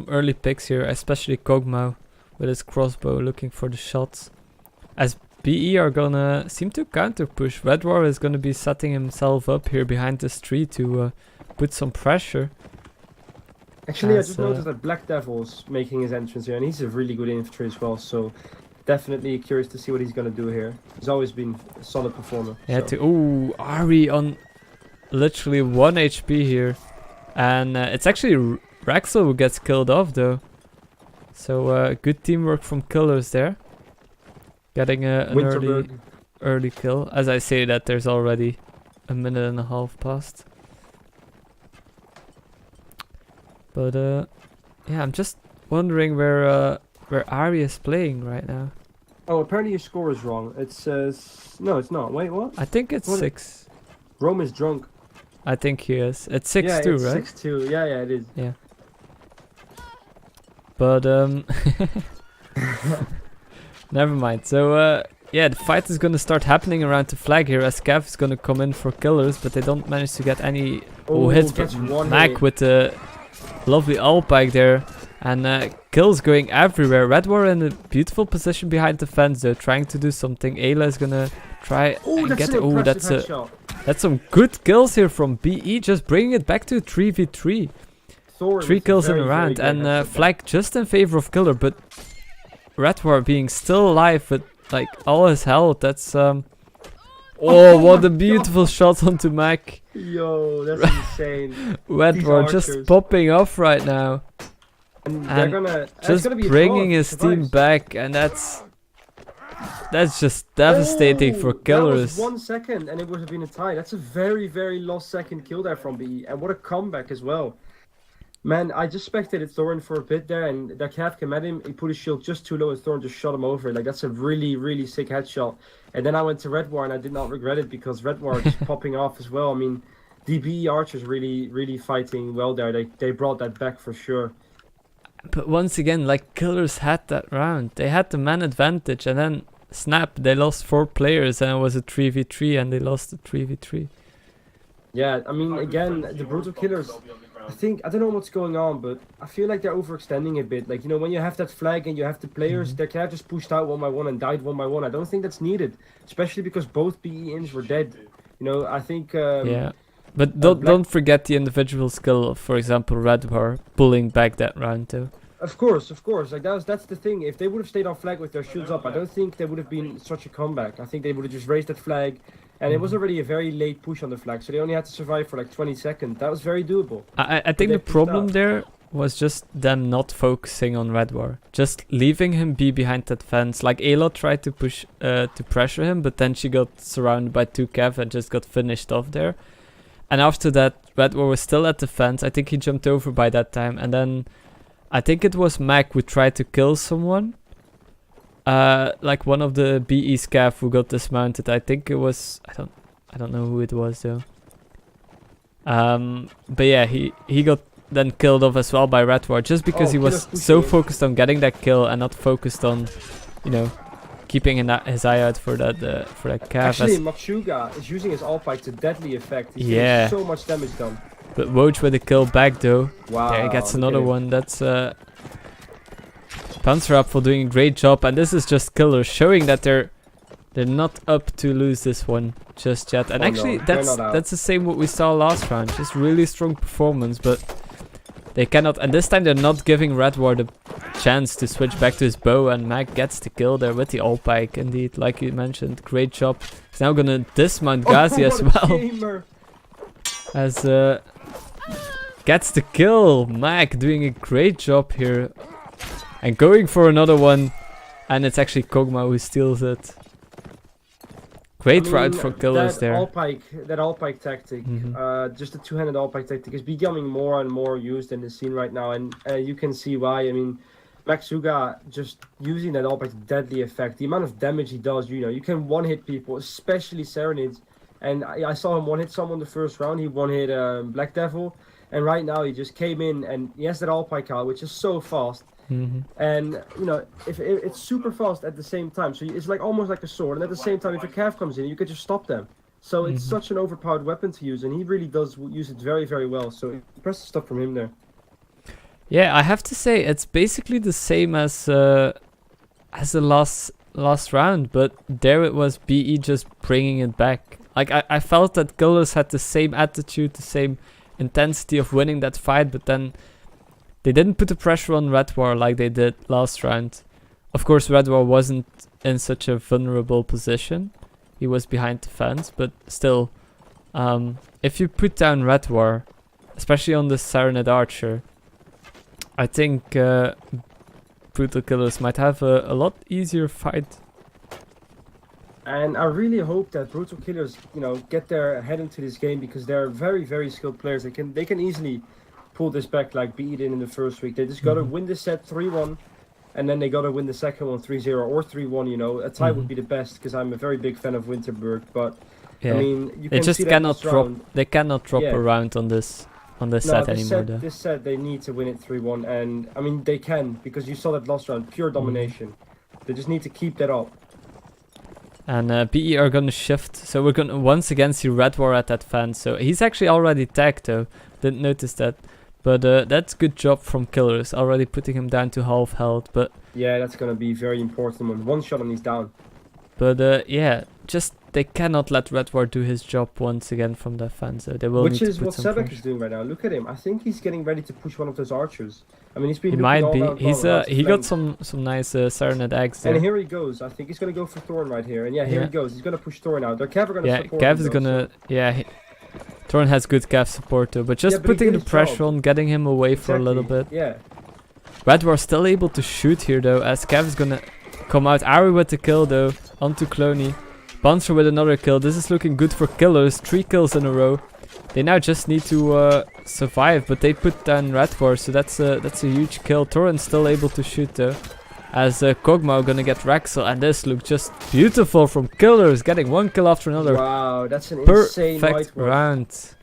A: early picks here, especially Kog'Maw with his crossbow looking for the shots. As BE are gonna seem to counter push. Red War is gonna be setting himself up here behind this tree to put some pressure.
B: Actually, I
A: as,
B: just noticed that Black Devil's making his entrance here, and he's a really good infantry as well. So definitely curious to see what he's gonna do here. He's always been a solid performer.
A: Yeah,
B: So.
A: ooh, Ari on literally 1 HP here. And it's actually Raxel who gets killed off though. So good teamwork from Killers there. Getting an early kill. As I say that, there's already a minute and a half past. But yeah, I'm just wondering where Ari is playing right now.
B: Oh, apparently your score is wrong. It says no, it's not. Wait, what?
A: I think it's
B: What?
A: 6.
B: Rome is drunk.
A: I think he is. It's 6-2,
B: Yeah, it's
A: right?
B: 6-2. Yeah, it is.
A: Yeah. But never mind. So yeah, the fight is gonna start happening around the flag here as Cav is gonna come in for Killers, but they don't manage to get any hits. But
B: gets one
A: Mac
B: hit.
A: with the lovely Alpike there, and kills going everywhere. Red War in a beautiful position behind the fence though, trying to do something. Ayla is gonna try and
B: That's
A: get
B: an
A: it. Oh,
B: impressive headshot.
A: that's some good kills here from BE, just bringing it back to 3v3.
B: Thor
A: 3
B: with
A: kills in
B: very,
A: a
B: very
A: round,
B: good
A: and
B: headshot.
A: Flag just in favor of Killer, but Red War being still alive with like all his health. That's oh, what a beautiful shot onto Mac.
B: Yo, that's insane.
A: Red
B: These
A: War
B: archers.
A: just popping off right now,
B: And they're
A: and
B: gonna it's
A: just
B: gonna be a
A: bringing
B: draw if
A: his
B: he
A: team
B: survives.
A: back, and that's just devastating for Killers.
B: That was 1 second, and it would have been a tie. That's a very, very lost second kill there from BE, and what a comeback as well. Man, I just spectated Thorin for a bit there, and that Cav came at him. He put his shield just too low, and Thorin just shot him over. Like, that's a really, really sick headshot. And then I went to Red War, and I did not regret it because Red War just popping off as well. I mean, the BE archers really, really fighting well there. They brought that back for sure.
A: But once again, like Killers had that round. They had the man advantage, and then snap, they lost 4 players, and it was a 3v3, and they lost the 3v3.
B: Yeah, I mean, again, the Brutalkillers, I don't know what's going on, but I feel like they're overextending a bit. Like, you know, when you have that flag and you have the players, they can't just pushed out 1 by 1 and died 1 by 1. I don't think that's needed, especially because both BE ins were dead. You know, I think...
A: Yeah. But don't forget the individual skill of, for example, Red War pulling back that round too.
B: Of course. Like that's the thing. If they would have stayed on flag with their shields up, I don't think there would have been such a comeback. I think they would have just raised that flag, and it was already a very late push on the flag, so they only had to survive for like 20 seconds. That was very doable.
A: I think the problem there was just them not focusing on Red War, just leaving him be behind that fence. Like Ayla tried to push to pressure him, but then she got surrounded by 2 Cav and just got finished off there. And after that, Red War was still at the fence. I think he jumped over by that time, and then I think it was Mac who tried to kill someone. Like one of the BE scav who got dismounted. I think it was I don't know who it was though. But yeah, he got then killed off as well by Red War, just because he was so focused on getting that kill and not focused on, you know, keeping his eye out for that cav.
B: Actually, Matsuga is using his Alpike to deadly effect. He's getting so much damage done.
A: But Woj with a kill back though.
B: Wow.
A: There he gets another one. That's Panzerapfel doing a great job, and this is just Killers showing that they're not up to lose this one just yet. And actually, that's the same what we saw last round. Just really strong performance, but they cannot. And this time they're not giving Red War the chance to switch back to his bow, and Mac gets the kill there with the Alpike. Indeed, like you mentioned, great job. He's now gonna dismount Ghazi as well. As gets the kill. Mac doing a great job here. And going for another one. And it's actually Kog'Maw who steals it. Great route for Killers there.
B: That Alpike tactic, just the two-handed Alpike tactic is becoming more and more used in the scene right now. And you can see why. I mean, Matsuga just using that Alpike to deadly effect. The amount of damage he does, you know, you can one-hit people, especially Serenids. And I saw him one-hit someone the first round. He one-hit Black Devil. And right now he just came in and he has that Alpike out, which is so fast. And, you know, if it's super fast at the same time. So it's like almost like a sword. And at the same time, if a Cav comes in, you can just stop them. So it's such an overpowered weapon to use. And he really does use it very, very well. So impressive stuff from him there.
A: Yeah, I have to say, it's basically the same as the last round. But there it was BE just bringing it back. Like, I felt that Killers had the same attitude, the same intensity of winning that fight, but then They didn't put the pressure on Red War like they did last round. Of course, Red War wasn't in such a vulnerable position. He was behind the fence, but still, if you put down Red War, especially on the Serenade Archer, I think Brutalkillers might have a lot easier fight.
B: And I really hope that Brutalkillers, you know, get their head into this game, because they're very, very skilled players. They can easily pull this back, like beat it in the first week. They just gotta win the set 3-1, and then they gotta win the second one 3-0 or 3-1. You know, a tie would be the best, because I'm a very big fan of Winterberg. But I mean, you can
A: just
B: see that
A: cannot
B: this
A: drop.
B: round,
A: They cannot drop a round on this set anymore.
B: This set they need to win it 3-1, and I mean they can, because you saw that last round, pure domination. They just need to keep that up.
A: And BE are gonna shift, so we're gonna once again see Red War at that fence. So he's actually already tagged though, didn't notice that. But that's good job from Killers, already putting him down to half health. But
B: yeah, that's gonna be very important. One shot and he's down.
A: But yeah, just they cannot let Red War do his job once again from the fence. So they will
B: Which
A: need
B: is
A: to put
B: what
A: some
B: Sebek
A: pressure.
B: is doing right now. Look at him. I think he's getting ready to push one of those archers. I mean, he's been
A: He
B: looking
A: might
B: all
A: be.
B: round
A: He's
B: long, how to
A: he got
B: flank.
A: some nice Serenade eggs there.
B: And here he goes. I think he's gonna go for Thorn right here. And yeah, here he goes. He's gonna push Thorn out. Their Cav are gonna
A: Yeah,
B: support
A: Cav
B: him,
A: is
B: though,
A: gonna Torn has good Cav support too, but just
B: Yeah, but he
A: putting
B: did
A: the
B: his
A: pressure
B: job.
A: on, getting him away for a little bit.
B: Yeah.
A: Red War still able to shoot here though, as Cav is gonna come out. Ari with the kill though, onto Cloney. Banzer with another kill. This is looking good for Killers. 3 kills in a row. They now just need to survive, but they put down Red War, so that's a huge kill. Torrent's still able to shoot though, as Kog'Maw gonna get Rexel, and this looks just beautiful from Killers, getting 1 kill after another.
B: Wow, that's an insane
A: Perfect
B: white
A: round.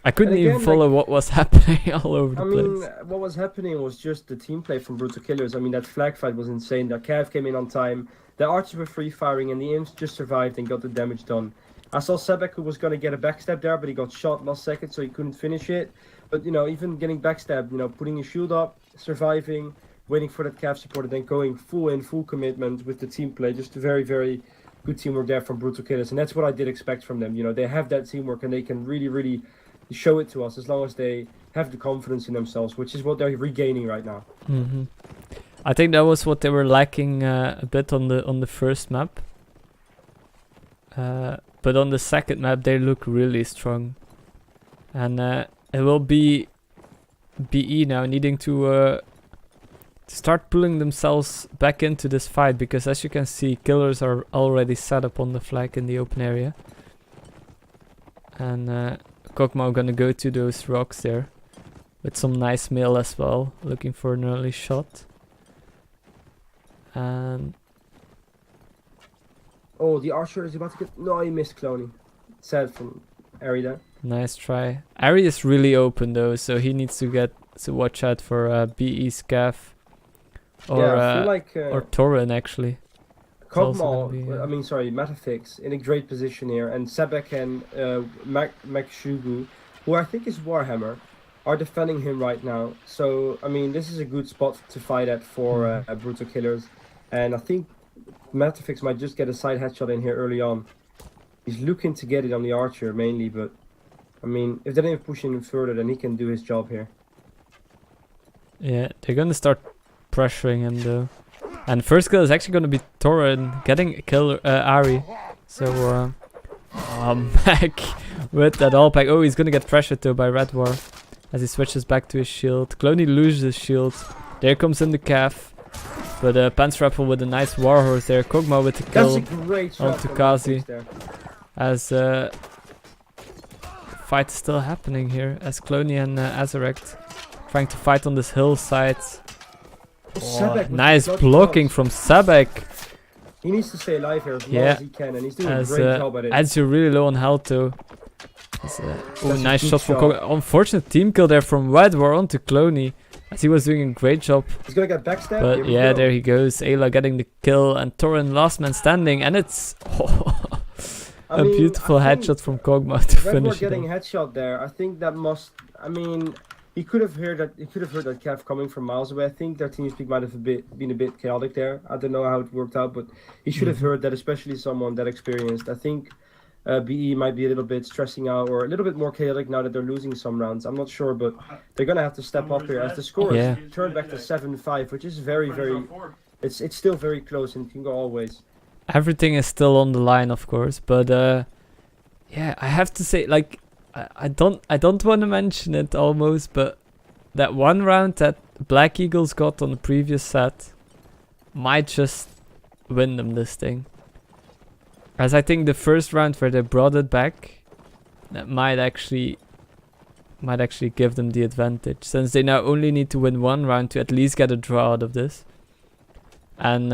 A: I couldn't
B: again,
A: even follow what was happening all over the
B: I
A: place.
B: mean, what was happening was just the team play from Brutalkillers. I mean, that flag fight was insane. The Cav came in on time. The archers were free firing, and the imps just survived and got the damage done. I saw Sebek, who was going to get a backstab there, but he got shot last second, so he couldn't finish it. But, you know, even getting backstabbed, you know, putting his shield up, surviving, waiting for that Cav support, and then going full commitment with the team play. Just a very, very good teamwork there from Brutalkillers. And that's what I did expect from them. You know, they have that teamwork, and they can really, really show it to us as long as they have the confidence in themselves, which is what they're regaining right now.
A: I think that was what they were lacking a bit on the first map. But on the second map they look really strong. And it will be BE now needing to start pulling themselves back into this fight, because as you can see, Killers are already set up on the flag in the open area. And Kog'Maw gonna go to those rocks there with some nice mail as well, looking for an early shot. And
B: oh, the archer is about to get... No, he missed Cloney. Sad from Ari there.
A: nice try. Ari is really open though, so he needs to watch out for BE's Cav or
B: yeah, I feel like
A: or Torren actually.
B: Kog'Maw, I mean, sorry, Metafix in a great position here, and Sebek and Makshugu, who I think is Warhammer, are defending him right now. So, I mean, this is a good spot to fight at for Brutalkillers. And I think Metafix might just get a side headshot in here early on. He's looking to get it on the archer mainly, but I mean, if they don't push him further, then he can do his job here.
A: Yeah, they're gonna start pressuring him though. And first kill is actually gonna be Torren getting a kill Ari. So Mac with that all pack. Oh, he's gonna get pressured though by Red War as he switches back to his shield. Cloney loses his shield. There comes in the Cav. But Panzerapple with a nice Warhorse there. Kog'Maw with the kill.
B: That's a great shot
A: onto
B: from
A: Kazi.
B: Metafix there.
A: As fight is still happening here. As Cloney and Azarect trying to fight on this hillside.
B: Sebek with the
A: Nice
B: clutch
A: blocking
B: shots.
A: from Sebek.
B: He needs to stay alive here as long
A: Yeah.
B: as he can, and he's doing a great job at it.
A: As you're really low on health too. Oh,
B: a
A: nice
B: good
A: shot from
B: shot.
A: Kog'Maw. Unfortunate team kill there from Red War onto Cloney. As he was doing a great job.
B: He's gonna get backstab.
A: But
B: Here we
A: yeah,
B: go.
A: there he goes. Ayla getting the kill and Torren last man standing. And it's
B: I
A: a
B: mean,
A: beautiful
B: I think
A: headshot from Kog'Maw to
B: Red War
A: finish it
B: getting
A: off.
B: headshot there. I think that must. I mean, he could have heard that. He could have heard that Cav coming from miles away. I think their team speak might have been a bit chaotic there. I don't know how it worked out, but he should have heard that, especially someone that experienced. I think BE might be a little bit stressing out or a little bit more chaotic now that they're losing some rounds. I'm not sure, but they're gonna have to step up here as the score
A: Yeah.
B: is turned back to 7-5, which is very. It's still very close and can go all ways.
A: Everything is still on the line, of course, but yeah, I have to say, like, I don't want to mention it almost, but that one round that Black Eagles got on the previous set might just win them this thing. As I think the first round where they brought it back, that might actually give them the advantage, since they now only need to win one round to at least get a draw out of this. And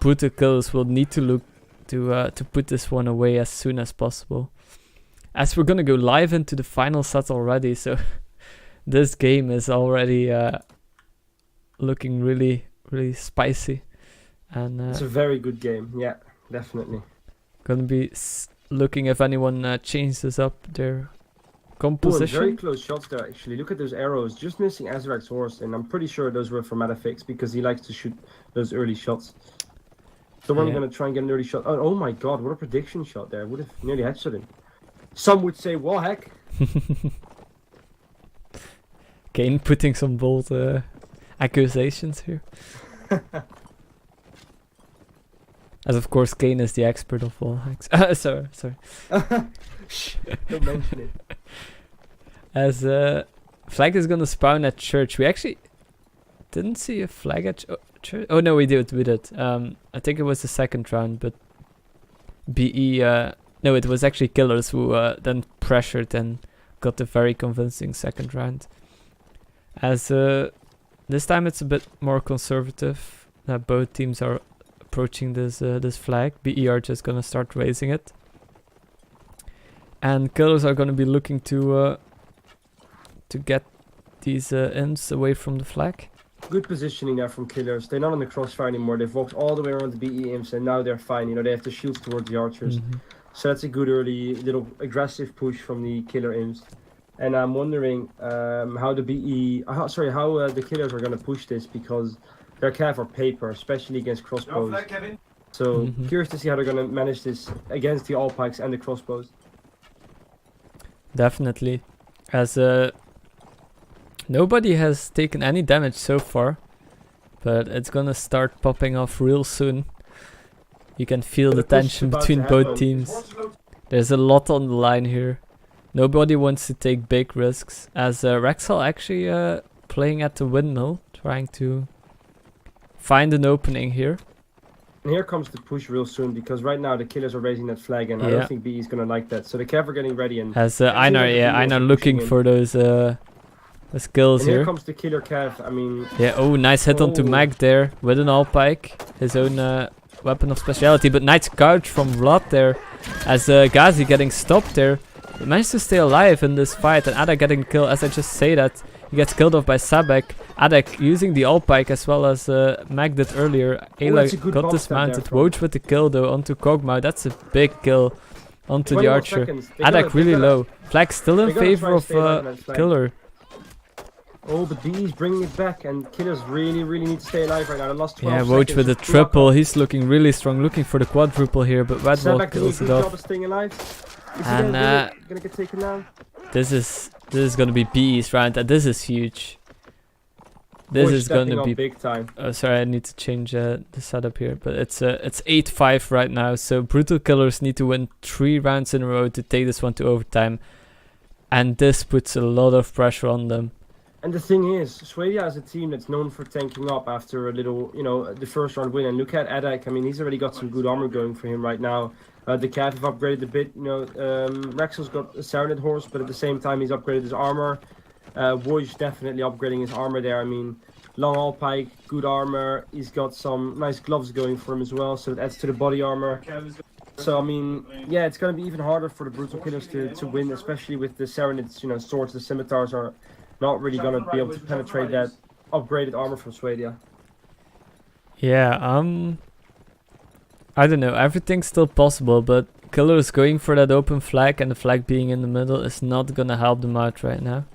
A: Brutalkillers will need to look to put this one away as soon as possible. As we're gonna go live into the final set already, so this game is already looking really spicy. And
B: It's a very good game, yeah, definitely.
A: Gonna be looking if anyone changes up their
B: Oh,
A: composition.
B: very close shots there actually. Look at those arrows, just missing Azarak's horse, and I'm pretty sure those were from Adafix because he likes to shoot those early shots. So I'm
A: Yeah.
B: gonna try and get an early shot. Oh my god, what a prediction shot there. Would have nearly headshot him. Some would say, what heck?
A: Kane putting some bold accusations here. As of course Kane is the expert of wall hacks. sorry.
B: Shh, don't mention it.
A: As flag is gonna spawn at church. We actually didn't see a flag at church. Oh no, we did. I think it was the second round, but BE. No, it was actually Killers who then pressured and got a very convincing second round. As this time it's a bit more conservative. Both teams are approaching this flag. BE are just gonna start raising it, and Killers are gonna be looking to get these imps away from the flag.
B: Good positioning there from Killers. They're not on the crossfire anymore. They've walked all the way around the BE imps and now they're fine. You know, they have the shields towards the archers. So that's a good early little aggressive push from the killer imps. And I'm wondering how the the Killers are going to push this, because their cav are paper, especially against crossbows. So curious to see how they're going to manage this against the all pikes and the crossbows.
A: Definitely, as nobody has taken any damage so far, but it's gonna start popping off real soon. You can feel the tension between both teams. There's a lot on the line here. Nobody wants to take big risks, as Rexall actually playing at the windmill, trying to find an opening here.
B: And here comes the push real soon, because right now the Killers are raising that flag, and I don't think BE is gonna like that. So the cav are getting ready, and
A: as Einar looking for those skills
B: and
A: here.
B: Here comes the killer cav. I mean,
A: yeah. Oh, nice hit onto Mag there with an all pike, his own weapon of speciality. But nice couch from Vlad there, as Ghazi getting stopped there. But managed to stay alive in this fight, and Ada getting killed. As I just say that, he gets killed off by Sabek. Adek using the all pike as well as Mag did earlier. Ayla got dismounted. Woj with the kill though onto Kog'Maw. That's a big kill onto the archer. Adek really low. Flag still in favor of Killer.
B: Oh, but BE's bringing it back, and Killers really need to stay alive right now. They lost 12 seconds.
A: Woj with a triple. He's looking really strong, looking for the quadruple here, but Redwall kills it off.
B: And gonna get taken down.
A: This is gonna be BE's round, and this is huge. This is gonna be
B: big time.
A: Oh, sorry, I need to change the setup here, but it's 8-5 right now. So Brutalkillers need to win 3 rounds in a row to take this one to overtime, and this puts a lot of pressure on them.
B: And the thing is, Swadia is a team that's known for tanking up after a little, the first round win. And look at Adek. I mean, he's already got some good armor going for him right now. The cav have upgraded a bit. Rexall's got a Serenade horse, but at the same time, he's upgraded his armor. Woj definitely upgrading his armor there. I mean, long all pike, good armor. He's got some nice gloves going for him as well, so it adds to the body armor. So I mean, yeah, it's gonna be even harder for the Brutalkillers to win, especially with the Serenades. Swords, the scimitars are not really gonna be able to penetrate that upgraded armor from Swadia.
A: Yeah, I don't know. Everything's still possible, but Killers going for that open flag, and the flag being in the middle is not gonna help them out right now.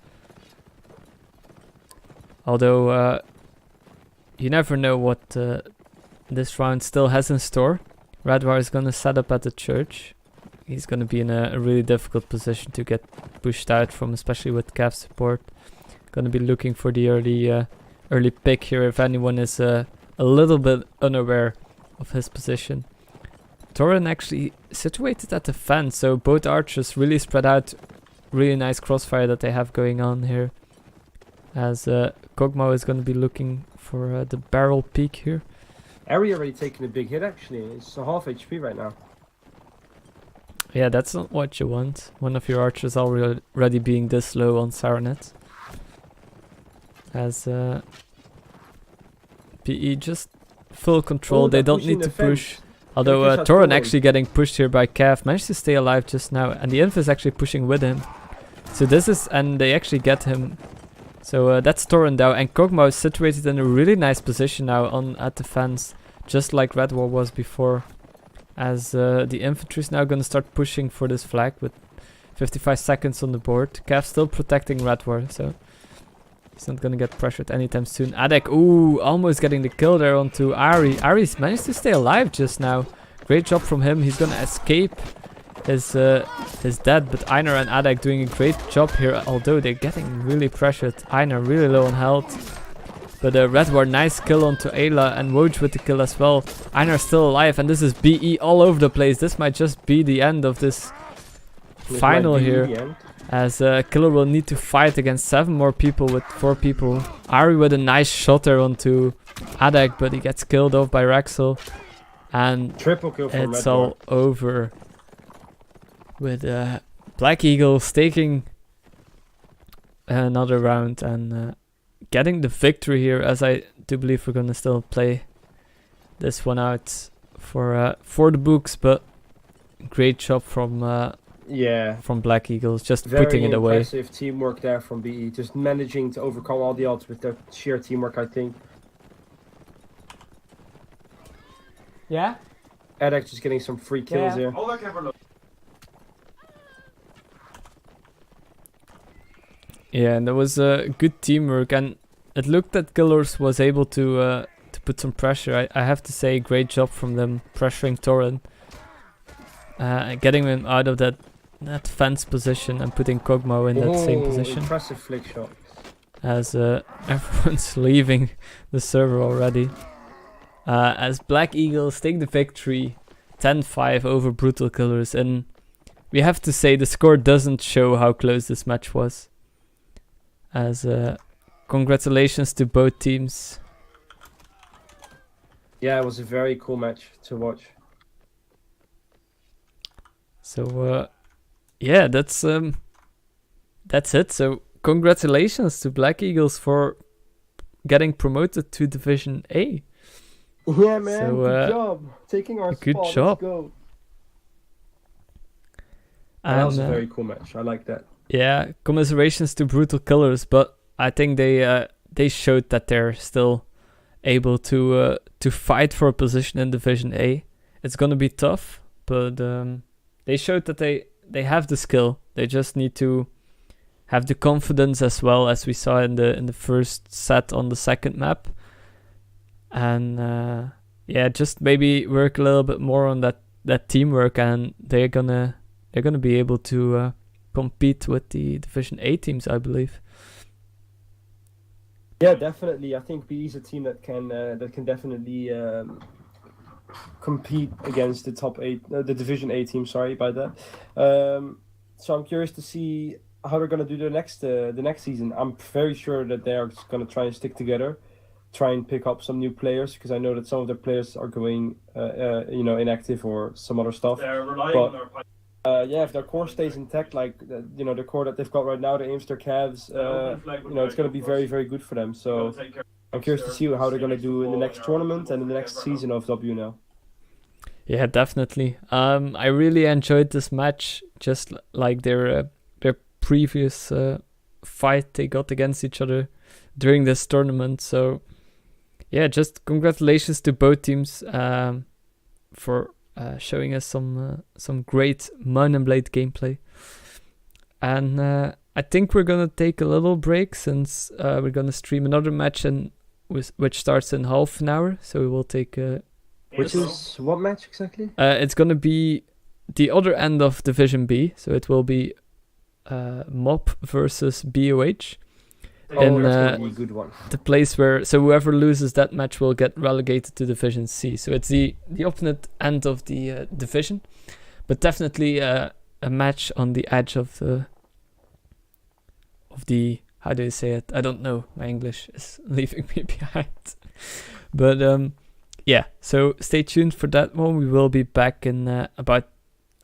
A: Although, you never know what this round still has in store. Redwire is gonna set up at the church. he's gonna be in a really difficult position to get pushed out from, especially with Cav support. Gonna be looking for the early pick here if anyone is a little bit unaware of his position. Torin actually situated at the fence, so both archers really spread out. Really nice crossfire that they have going on here. As Kog'Maw is going to be looking for the barrel peak here.
B: Ari already taking a big hit actually. It's a half HP right now.
A: Yeah, that's not what you want. One of your archers already being this low on Saranet. As PE just full control. They don't need to push. Although Torin actually getting pushed here by Cav. Managed to stay alive just now. And the Inf is actually pushing with him. So this is... And they actually get him. So that's Torin now. And Kog'Maw is situated in a really nice position now at the fence. Just like Red War was before. As the infantry is now going to start pushing for this flag with 55 seconds on the board. Cav still protecting Red War. So he's not going to get pressured anytime soon. Adek, ooh, almost getting the kill there onto Ari. Ari's managed to stay alive just now. Great job from him. He's going to escape his death. But Einar and Adek doing a great job here. Although they're getting really pressured. Einar really low on health. But Red War, nice kill onto Ayla. And Woj with the kill as well. Einar still alive. And this is BE all over the place. This might just be the end of this final here. As Killer will need to fight against 7 more people with 4 people. Ari with a nice shot there onto Adek, but he gets killed off by Rexel. And
B: triple kill from
A: it's all over. With Black Eagles taking another round and getting the victory here. As I do believe we're going to still play this one out for the books. But great job from Black Eagles, just putting it away.
B: Very impressive teamwork there from BE, just managing to overcome all the odds with their sheer teamwork, I think.
C: Yeah?
B: Adek just getting some free kills here.
A: Yeah, and there was good teamwork, and it looked that Killers was able to put some pressure. I have to say, great job from them pressuring Torin, getting him out of that fence position and putting Kog'Maw in that same position.
B: Impressive flick shot.
A: As everyone's leaving the server already. As Black Eagles take the victory 10-5 over Brutalkillers. And we have to say the score doesn't show how close this match was. As congratulations to both teams.
B: Yeah, it was a very cool match to watch.
A: So yeah, that's it. So congratulations to Black Eagles for getting promoted to Division A.
B: Yeah, man. So, good job. Taking our
A: good
B: spot.
A: Job.
B: Let's go.
A: And,
B: that was a very cool match. I like that.
A: Yeah, commiserations to Brutalkillers, but I think they showed that they're still able to fight for a position in Division A. It's gonna be tough, but they showed that they have the skill. They just need to have the confidence as well, as we saw in the first set on the second map. And yeah, just maybe work a little bit more on that teamwork, and they're gonna be able to compete with the Division A teams, I believe.
B: Yeah, definitely. I think BE is a team that can definitely compete against the top 8, the Division A team. Sorry about that. So I'm curious to see how they're going to do the next season. I'm very sure that they are going to try and stick together, try and pick up some new players, because I know that some of their players are going, inactive or some other stuff.
C: They're relying on their pipe.
B: Yeah, if their core stays intact, like the core that they've got right now, the Aimster Cavs, it's going to be very, very good for them. So I'm curious to see how they're going to do in the next tournament and in the next season of WNL.
A: Yeah, definitely. I really enjoyed this match, just like their previous fight they got against each other during this tournament. So yeah, just congratulations to both teams for showing us some great Mount and Blade gameplay. And I think we're gonna take a little break, since we're gonna stream another match which starts in half an hour. So we will take
B: which is what match exactly?
A: It's gonna be the other end of Division B. So it will be Mob versus BOH.
B: Oh,
A: in
B: that's gonna be a good one.
A: the place where, so whoever loses that match will get relegated to Division C. So it's the opposite end of the division, but definitely a match on the edge of the how do you say it? I don't know. My English is leaving me behind. But yeah, so stay tuned for that one. We will be back in about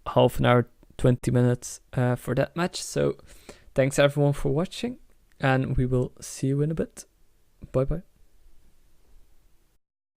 A: half an hour, 20 minutes for that match. So thanks everyone for watching, and we will see you in a bit. Bye bye.